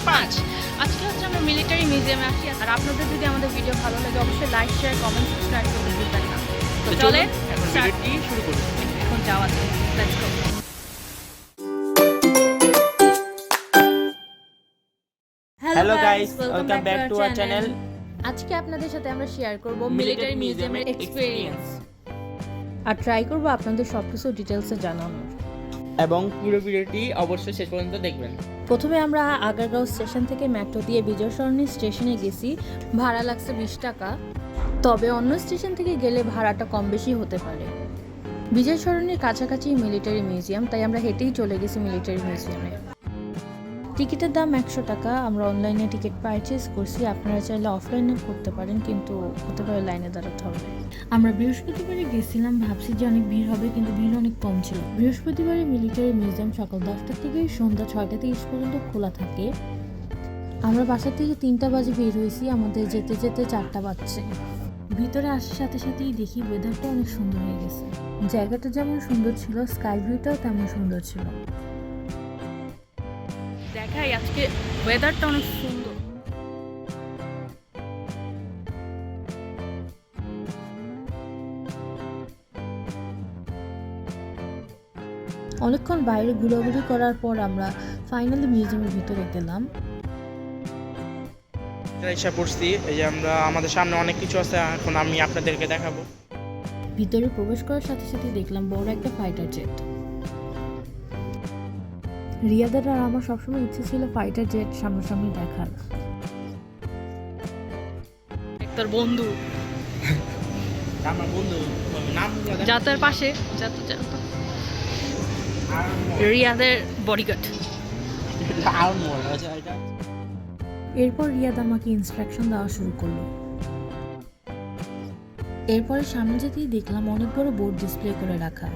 5। আজকে হচ্ছে আমরা মিলিটারি মিউজিয়ামে আসি। আর আপনাদের যদি আমাদের ভিডিও ভালো লাগে অবশ্যই লাইক শেয়ার কমেন্ট সাবস্ক্রাইব করতে ভুলবেন না। তো চলে এখন ভিডিওটি শুরু করি। এখন যাওয়া যাক, let's go. Hello guys, welcome back to our channel. আজকে আপনাদের সাথে আমরা শেয়ার করব মিলিটারি মিলিটারি মিউজিয়ামের মিউজিয়ামের এক্সপেরিয়েন্স আর ট্রাই করব আপনাদের সবকিছু ডিটেইলসে জানানোর। এবং পুরো ভিডিওটি অবশ্যই শেষ পর্যন্ত দেখবেন। প্রথমে আমরা আগারগাঁও স্টেশন থেকে মেট্রো দিয়ে বিজয় সরণি স্টেশনে গেছি। ভাড়া লাগছে 20 টাকা, তবে অন্য স্টেশন থেকে গেলে ভাড়াটা কম বেশি হতে পারে। বিজয় সরণির কাছাকাছি মিলিটারি মিউজিয়াম, তাই আমরা হেঁটেই চলে গেছি মিলিটারি মিউজিয়ামে। টিকিটের দাম 100 টাকা। আমরা অনলাইনে টিকিট পারচেজ করছি, আপনারা চাইলে অফলাইনে করতে পারেন, কিন্তু হতে পারে লাইনে দাঁড়াতে হবে। আমরা বৃহস্পতিবারে গেছিলাম, ভাবছি যে অনেক ভিড় হবে, কিন্তু ভিড় অনেক কম ছিল। বৃহস্পতিবারে মিলিটারি মিউজিয়াম সকাল 10টা থেকে সন্ধ্যা 6টা-30 পর্যন্ত খোলা থাকে। আমরা বাসা থেকে 3টা বাজে বের হয়েছি, আমাদের যেতে যেতে 4টা বাজছে। ভিতরে আসার সাথে সাথেই দেখি ওয়েদারটা অনেক সুন্দর হয়ে গেছে। জায়গাটা যেমন সুন্দর ছিল, স্কাই ভিউটাও তেমন সুন্দর ছিল। দেখাই আজকে ওয়েদারটা অনেক সুন্দর। অনেকক্ষণ বাইরে ঘোরাঘুরি করার পর আমরা ফাইনালি মিউজিয়ামের ভিতরে গেলাম। এসে পড়ছি, এই যে আমরা আমাদের সামনে অনেক কিছু আছে, এখন আমি আপনাদেরকে দেখাবো। ভিতরে প্রবেশ করার সাথে সাথে দেখলাম বড় একটা ফাইটার জেট। রিয়াদের আর আমার সবসময় ইচ্ছে ছিল ফাইটার জেট সামনাসামনি দেখার। তোর বন্ধু আমার বন্ধু নাম যাতার পাশে রিয়াদের বডিগার্ড। এরপর রিয়াদ আমাকে ইনস্ট্রাকশন দেওয়া শুরু করলো। এরপরে সামনে যেতেই দেখলাম অনেক বড় বোর্ড ডিসপ্লে করে রাখা,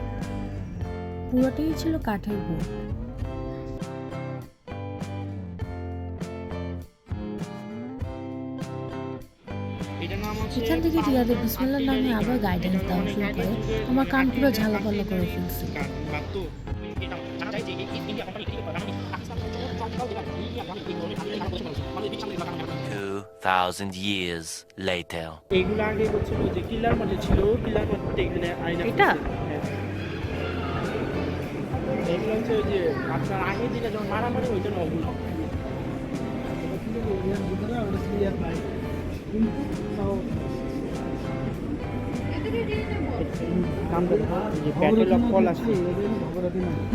পুরোটাই ছিল কাঠের বোর্ড। এখান থেকে রিয়াদের বিসমিল্লাহ নামে আবার গাইডেন্স দেওয়া শুরু করে। আমার কান পুরো ঝালাপাল্লা করে ফেলছে। 2000 years later. এগুলো আগে বলছিল যে কিলার মধ্যে ছিল, কিলার মধ্যে এখানে আয়না এটা? হ্যাঁ। এগুলো হচ্ছে ওই যে আপনার আগে যেটা যখন মারামারি হইতো না ওগুলো।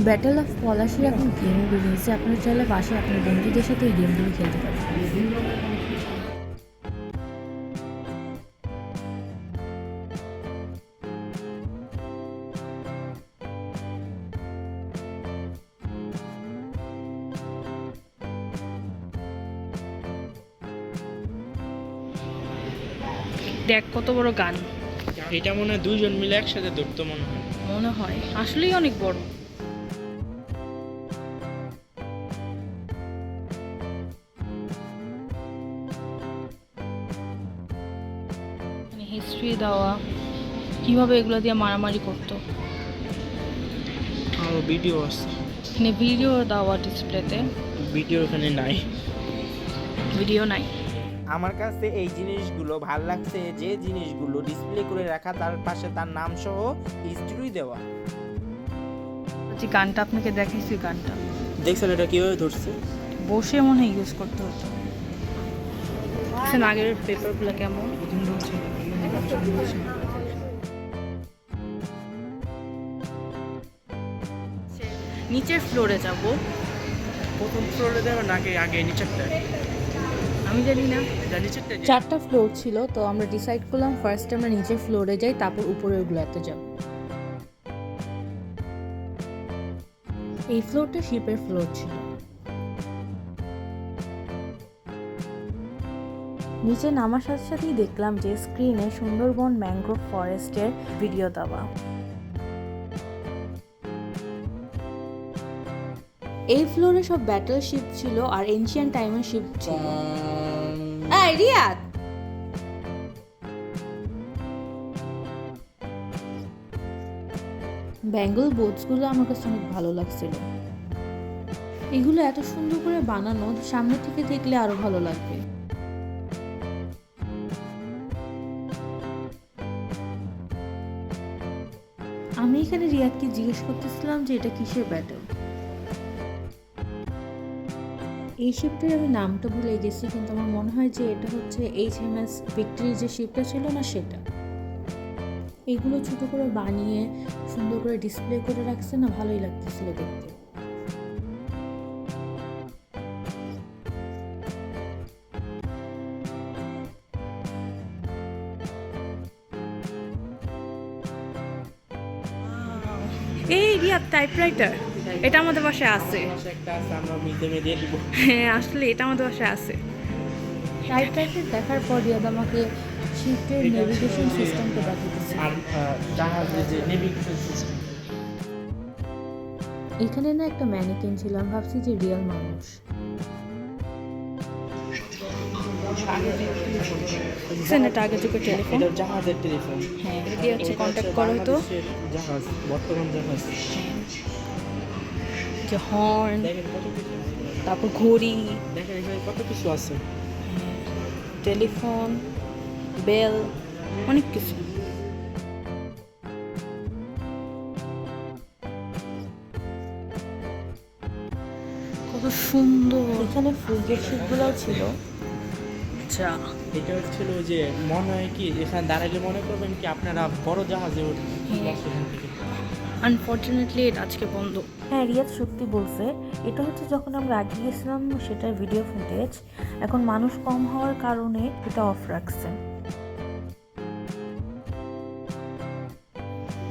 ব্যাটেল অফ পলাশী এখন গেমও বেরিয়েছে, আপনারা চাইলে বাসায় আপনার বন্ধুদের সাথে এই গেমগুলো খেলতে পারেন। দেখ কত বড় গান। এটা মনে হয় দুইজন মিলে একসাথে ধরতো মনে হয় আসলেই অনেক বড়। হিস্ট্রি দেওয়া কিভাবে এগুলো দিয়ে মারামারি করতো। আর ভিডিও আছে, এখানে ভিডিও দেওয়া ডিসপ্লেতে। ভিডিও এখানে নাই, ভিডিও নাই। আমার কাছে এই জিনিসগুলো ভাল লাগছে, যে জিনিসগুলো ডিসপ্লে করে রাখা তার পাশে তার নাম সহ হিস্ট্রি দেওয়া। যে গানটা আপনাকে দেখাইছি, গানটা দেখছেন এটা কিভাবে ধরছে? বসে মনে হয় ইউজ করতে হতো। আগের পেপারগুলো কেমন নিচের ফ্লোরে যাব। প্রথম ফ্লোরে দেবে নাকি আগে নিচেরটা? আমি জানি না, নিচেরটা 4টা ফ্লোর ছিল, তো আমরা ডিসাইড করলাম ফার্স্ট আমরা নিচের ফ্লোরে যাই, তারপর উপরের গুলাতে যাব। এই ফ্লোরটা শিপের ফ্লোর ছিল। নিচে নামার সাথে সাথেই দেখলাম যে স্ক্রিনে সুন্দরবন ম্যানগ্রোভ ফরেস্টের ভিডিও দেওয়া। এই ফ্লোরে সব ব্যাটল শিপ ছিল আর এনশিয়ান্ট টাইমের শিপ ছিল। এই রিয়াদ, বেঙ্গল বোটসগুলো আমার কাছে অনেক ভালো লাগছিল। এগুলো এত সুন্দর করে বানানো, সামনে থেকে দেখলে আরো ভালো লাগবে। আমি এখানে রিয়াদকে জিজ্ঞেস করতেছিলাম যে এটা কিসের ব্যাটল। এই শিপটার আমি নামটা ভুলে গেছি, কিন্তু আমার মনে হয় যে এটা হচ্ছে HMS ভিক্টরি যে শিপটা ছিল না সেটা। এগুলো ছোট করে বানিয়ে সুন্দর করে ডিসপ্লে করে রাখছে না, ভালোই লাগতেছিল দেখতে। এই রিয়াদ টাইপরাইটার, এটা আমাদের বাসায় আছে। একটা আছে, আমরা মিউজিয়ামে দিয়ে দিব। হ্যাঁ আসলে এটা আমাদের বাসায় আছে। টাইপরাইটার দেখার পর রিয়াদ আমাকে শিপের নেভিগেশন সিস্টেমটা দেখাতেছে। আর জাহাজের যে নেভিগেশন সিস্টেম, এখানে না একটা ম্যানিকেন ছিল, আমি ভাবছি যে রিয়েল মানুষ। এটা আগে যুগের টেলিফোন। এটা জাহাজের টেলিফোন। হ্যাঁ এটা দিয়ে হচ্ছে কন্ট্যাক্ট করো তো। জাহাজ, বর্তমান জাহাজ। যে হর্ন, দেখেন কত কিছু, তারপর ঘড়ি, দেখেন এখানে কত কিছু আছে। টেলিফোন, বেল, অনেক কিছু। কত সুন্দর। এখানে ফ্রিজের শিটগুলোও ছিল। আচ্ছা এটা হচ্ছিল যে মনে হয় কি এখানে দাঁড়ালে মনে করবেন কি আপনারা বড় জাহাজে উঠবেন। এখান থেকে আনফর্চুনেটলি এটা আজকে বন্ধ। হ্যাঁ রিয়াদ সত্যি বলছে, এটা হচ্ছে যখন আমরা আগে গেছিলাম সেটার ভিডিও ফুটেজ। এখন মানুষ কম হওয়ার কারণে এটা অফ রাখছে।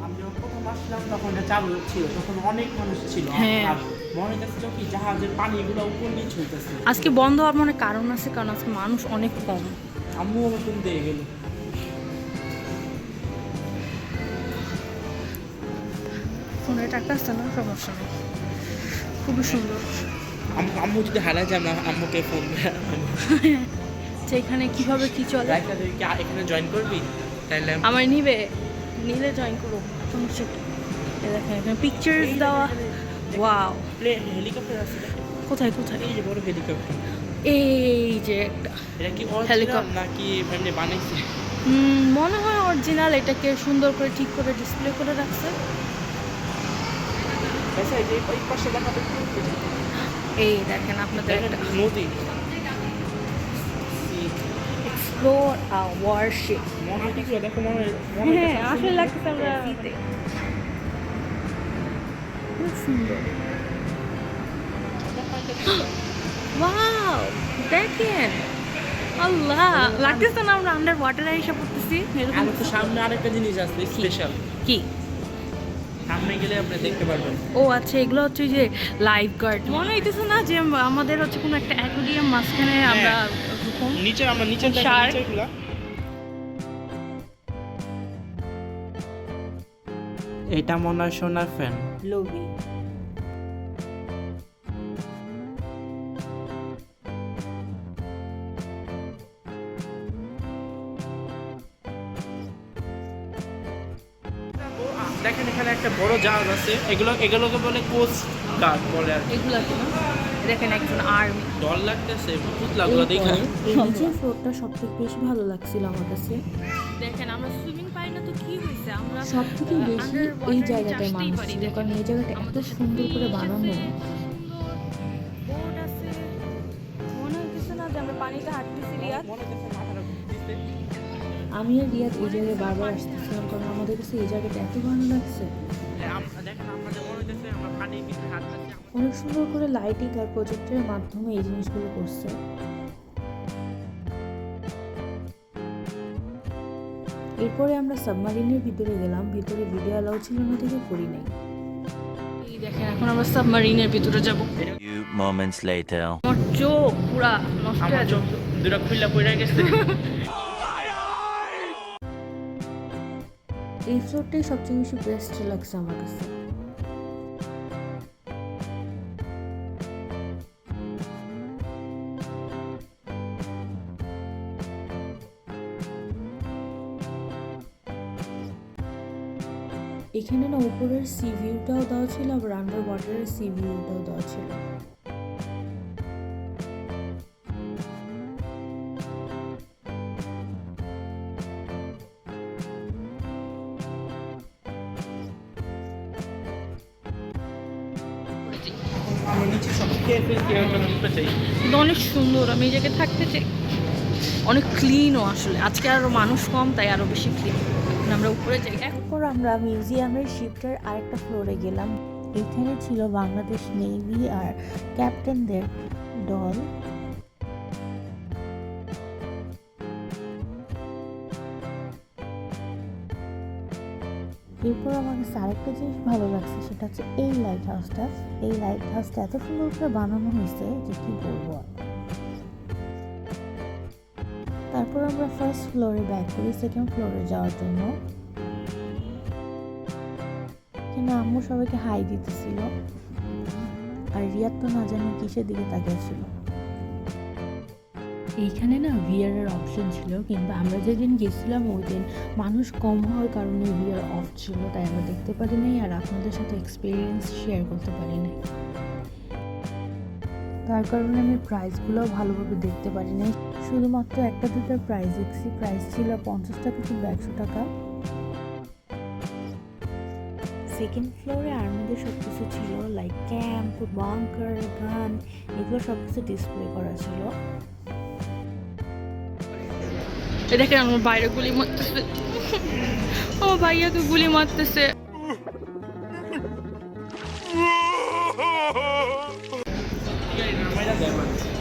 আমি যখন প্রথম আসলাম তখন এটা চালু ছিল, তখন অনেক মানুষ ছিল। হ্যাঁ। আর মনে হচ্ছিল কি জাহাজের পানিগুলো উপর নিচ হইতেছে। আজকে বন্ধ হওয়ার মনে কারণ আছে, কারণ আজকে মানুষ অনেক কম। আম্মু আমার তুমি দিয়ে গেল। ফোনে টাকা আসছে না, সমস্যা নেই, খুবই সুন্দর। আম্মু যদি হারায় যায় না, আম্মুকে ফোন যে এখানে কিভাবে কি চলে। এখানে জয়েন করবি তাইলে আমার নিলে জয়েন করো, সমস্যা কি। এই দেখেন এখানে পিকচার্স দেওয়া। ওয়াও, হেলিকপ্টার আছে। কোথায় কোথায়? এই যে বড় হেলিকপ্টার। এই যে একটা এটা কি হেলিকপ্টার হেলিকপ্টার নাকি এমনি বানাইছে? মনে হয় অরিজিনাল। এটাকে সুন্দর করে ঠিক করে ডিসপ্লে করে রাখছে। আচ্ছা এই যে এই পাশে দেখাতে এই দেখেন আপনাদের একটা নদী। এক্সপ্লোর আ ওয়ারশিপ। মনে হয় কি দেখো, মনে হ্যাঁ আসলে লাগতেছে আমরা সিতে। খুব সুন্দর। ওয়াও দেখেন, আল্লাহ লাগতেছে না আমরা আন্ডার ওয়াটারে এসে পড়তেছি এরকম। আর তো সামনে আরেকটা জিনিস আছে স্পেশাল। কি? সামনে গেলে আপনি দেখতে পারবেন। ও আচ্ছা, এগুলো হচ্ছে যে লাইফ গার্ড। মনে হইতেছে না যে আমাদের হচ্ছে কোনো একটা অ্যাকোয়ারিয়াম মাঝখানে আমরা নিচে, আমরা নিচে Shark. নিচেগুলা। এটা মনে হয় সোনার ফ্যান। লবি। দেখেন এখানে একটা বড় জাহাজ আছে, এগুলোকে বলে কোস্ট গার্ড বলে। আর এগুলা কি দেখেন একজন আর্মি। ডর লাগতেছে পুতলাগুলো দেখে। এই নিচের ফ্লোরটা সবথেকে বেশি ভালো লাগছিল আমার কাছে। দেখেন আমরা সুইমিং পারি না তো কি হয়েছে, আমরা সবথেকে বেশি এই জায়গাটায় মানুষ ছিল, কারণ এই জায়গাটা এত সুন্দর করে বানানো। বোর্ড আছে, মনে হচ্ছে না যে আমরা পানিতে হাঁটতেছি। রিয়াদ, মনে হচ্ছে মাথাটা ঘুরতেছে। আমি আর রিয়াদ এই জায়গায় বারবার আসতেছিলাম, কারণ আমাদের কাছে এই জায়গাটা এত ভালো লাগছে। দেখেন আমাদের মনে হচ্ছে আমরা পানির ভিতরে হাঁটতেছি। অনেক সুন্দর করে লাইটিং আর প্রজেক্টের মাধ্যমে এই জিনিসগুলো করছে। এরপরে আমরা সাবমারিনের ভিতরে গেলাম। ভিতরে ভিডিও অ্যালাউ ছিল না দেখে করি নাই। এই দেখেন এখন আমরা সাবমারিনের ভিতরে যাব। Few moments later. আমার চোখ পুরা নষ্ট আমার হয়ে চোখ যাবে। দুটো খুলে পড়ে গেছে। এই ফ্লোরটাই সবচেয়ে বেশি বেস্ট লাগছে আমার কাছে। এখানে না উপরের সি ভিউটাও দেওয়া ছিল, আবার আন্ডার ওয়াটারের সি ভিউটাও দেওয়া ছিল। আমরা নিচে সব খেয়ে উঠতে চাই। কিন্তু অনেক সুন্দর, আমি এই জায়গায় থাকতে চাই। অনেক ক্লিনও আসলে, আজকে আরও মানুষ কম তাই আরও বেশি ক্লিন। আমরা উপরে যাই। এরপর আমরা মিউজিয়ামের শিফটের আরেকটা ফ্লোরে গেলাম। এখানে ছিল বাংলাদেশ নেভি আর ক্যাপ্টেনদের দল। এরপর আমার কাছে আরেকটা জিনিস ভালো লাগছে, সেটা হচ্ছে এই লাইট হাউসটা। এই লাইট হাউসটা এত সুন্দর করে বানানো হয়েছে যে কি বলবো আর। তারপর আমরা ফার্স্ট ফ্লোরে ব্যাক করি সেকেন্ড ফ্লোরে যাওয়ার জন্য। এখানে আম্মু সবাইকে হাই দিতেছিল, আর রিয়াদ তো না জানি কিসের দিকে তাকিয়েছিল। এইখানে না ভিআর এর অপশন ছিল, কিন্তু আমরা যেদিন গেছিলাম ওই দিন মানুষ কম হওয়ার কারণে ভিআর অফ ছিল, তাই আমরা দেখতে পারি নাই আর আপনাদের সাথে এক্সপিরিয়েন্স শেয়ার করতে পারি নাই। তার কারণে আমি প্রাইসগুলোও ভালোভাবে দেখতে পারি নাই, শুধুমাত্র একটা দুটার প্রাইস দেখছি। প্রাইস ছিল 50 টাকা কিংবা 100 টাকা। সেকেন্ড ফ্লোরে আর্মিদের সব কিছু ছিল, লাইক ক্যাম্প, বাংকার, গান, এগুলো সব কিছু ডিসপ্লে করা ছিল। এ দেখেন আমার বাইরে গুলি মারতেছে, ও ভাইয়াকে গুলি মারতেছে।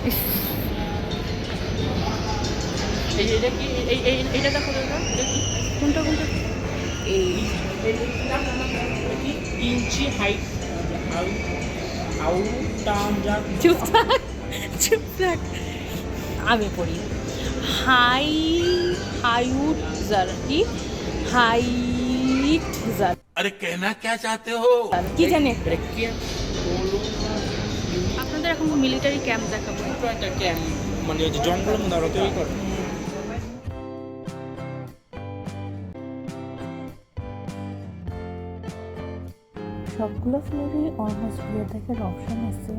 ইস, এইটা কি এইটা দেখো দাদা, কোনটা কোনটা? কি ইঞ্চি হাইট হাউ টার্ম যা চুপ থাক, চুপ থাক, আমি পড়ি। হাইউটজার কি? হাইটজার अरे कहना क्या चाहते हो? কি জানে? ব্রেকিয়া বলো আপনাদের এখন মিলিটারি ক্যাম্প দেখাবো। ছোট একটা ক্যাম্প, মানে ওই যে জঙ্গলের মধ্যে ওরা তৈরি করে। সবগুলো ফ্লোরে অলমোস্ট ভিআর দেখার অপশন আছে।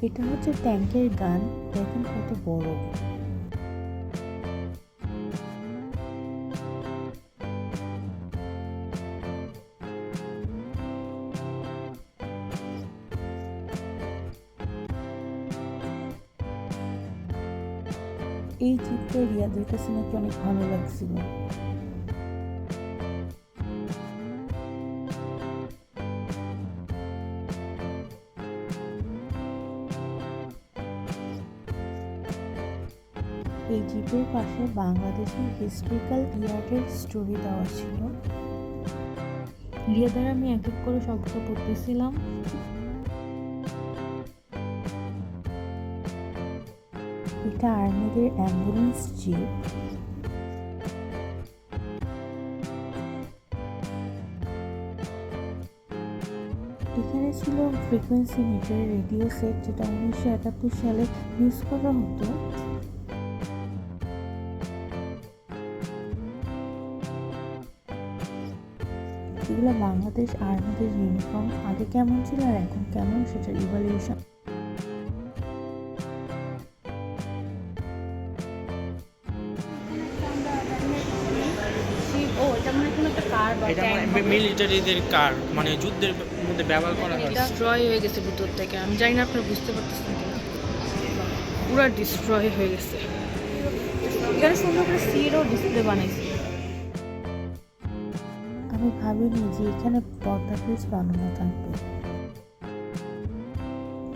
এটা হচ্ছে ট্যাঙ্কের গান, দেখেন কত বড়। এই চিত্রে রিয়াদের কাছে নাকি অনেক ভালো লাগছিল। এই জিপের পাশে বাংলাদেশের হিস্ট্রিক্যাল পিরিয়ডের স্টোরি দেওয়া ছিল। রিয়াদের আমি এক এক করে সবটা পড়তেছিলাম। এটা আর্মিদের অ্যাম্বুলেন্স জিপ। এখানে ছিল ফ্রিকোয়েন্সি মিটার রেডিও সেট, যেটা 1971 সালে ইউজ করা হতো। এগুলো বাংলাদেশ আর্মিদের ইউনিফর্ম, আগে কেমন ছিল আর এখন কেমন সেটার ইভ্যালুয়েশন। ও এটা মানে কোনো একটা কার বা এটা ট্যাঙ্ক মানে মিলিটারিদের কার, মানে যুদ্ধের মধ্যে ব্যবহার করা হয়। ডিস্ট্রয় হয়ে গেছে ভিতর থেকে, আমি জানি না আপনারা বুঝতে পারতেছেন কিনা, পুরো ডিস্ট্রয় হয়ে গেছে। এখানে সুন্দর করে সিরও ডিসপ্লে বানাইছে। আমি ভাবিনি যে এখানে পর্দা ব্রিজ বানানো থাকবে।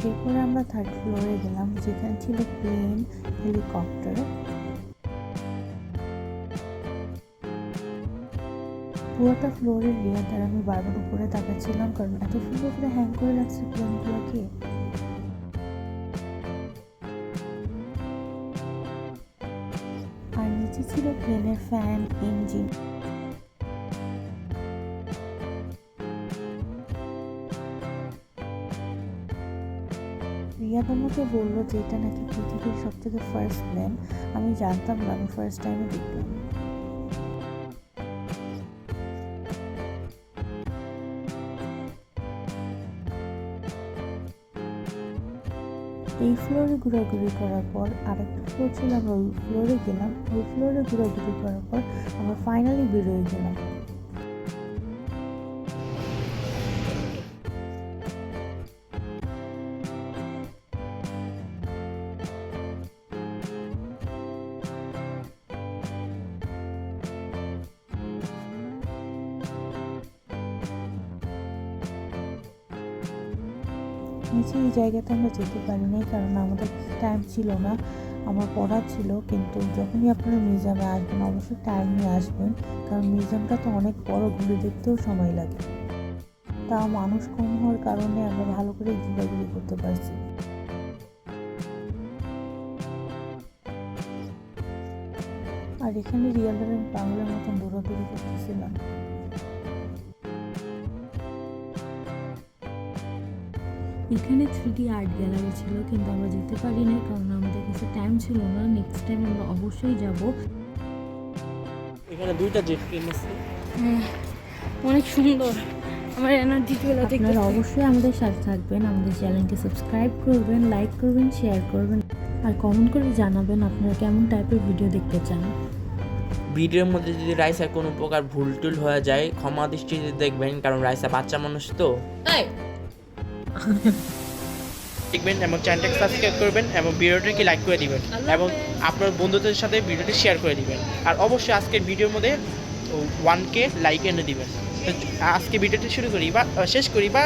এরপরে আমরা থার্ড ফ্লোরে গেলাম, যেখানে ছিল প্লেন, হেলিকপ্টার। পুরোটা ফ্লোরের রিয়াদ আর আমি বারবার উপরে তাকাচ্ছিলাম, কারণ এত সুন্দর করে হ্যাং করে রাখছে প্লেনগুলোকে। আর নিচে ছিল প্লেনের ফ্যান, ইঞ্জিন। রিয়াদ আমাকে বললো যে এটা নাকি পৃথিবীর সবথেকে ফার্স্ট প্লেন। আমি জানতাম না, আমি ফার্স্ট টাইমে দেখলাম। এই ফ্লোরে ঘোরাঘুরি করার পর আরেকটা ফ্লোর ছিল, আমরা ওই ফ্লোরে গেলাম। ওই ফ্লোরে ঘোরাঘুরি করার পর আমরা ফাইনালি বেরোয় গেলাম। নিচে এই জায়গাতে আমরা যেতে পারি নাই, কারণ আমাদের টাইম ছিল না, আমার পড়া ছিল। কিন্তু যখনই আপনারা মিউজিয়ামে আসবেন অবশ্যই টাইম নিয়ে আসবেন, কারণ মিউজিয়ামটা তো অনেক বড়, ঘুরে দেখতেও সময় লাগে। তাও মানুষ কম হওয়ার কারণে আমরা ভালো করে ঘোরাঘুরি করতে পারছি। আর এখানে রিয়েল লাইফ পাগলের মতন দৌড়াদৌড়ি করতেছিলাম। এখানে 3D আর্ট গ্যালারি ছিল, কিন্তু আমরা যেতে পারি না কারণ আমাদের কাছে টাইম ছিল না। নেক্সট টাইম আমরা অবশ্যই যাব। এখানে দুইটা জেট প্লেন আছে। অনেক সুন্দর, আমার এনার্জি চলে আপনারা অবশ্যই আমাদের সাথে থাকবেন, আমাদের চ্যানেলকে সাবস্ক্রাইব করবেন, লাইক করবেন, শেয়ার করবেন, আর কমেন্ট করে জানাবেন আপনারা কেমন টাইপের ভিডিও দেখতে চান। ভিডিওর মধ্যে যদি রাইসা কোনো প্রকার ভুল টুল হয়ে যায় ক্ষমা দৃষ্টিতে দেখবেন, কারণ রাইসা বাচ্চা মানুষ তো। দেখবেন এবং চ্যানেলটাকে সাবস্ক্রাইব করবেন এবং ভিডিওটিকে লাইক করে দিবেন এবং আপনার বন্ধুদের সাথে ভিডিওটি শেয়ার করে দিবেন। আর অবশ্যই আজকের ভিডিওর মধ্যে 1K লাইক এনে দিবেন। আজকে ভিডিওটি শুরু করি বা শেষ করি বা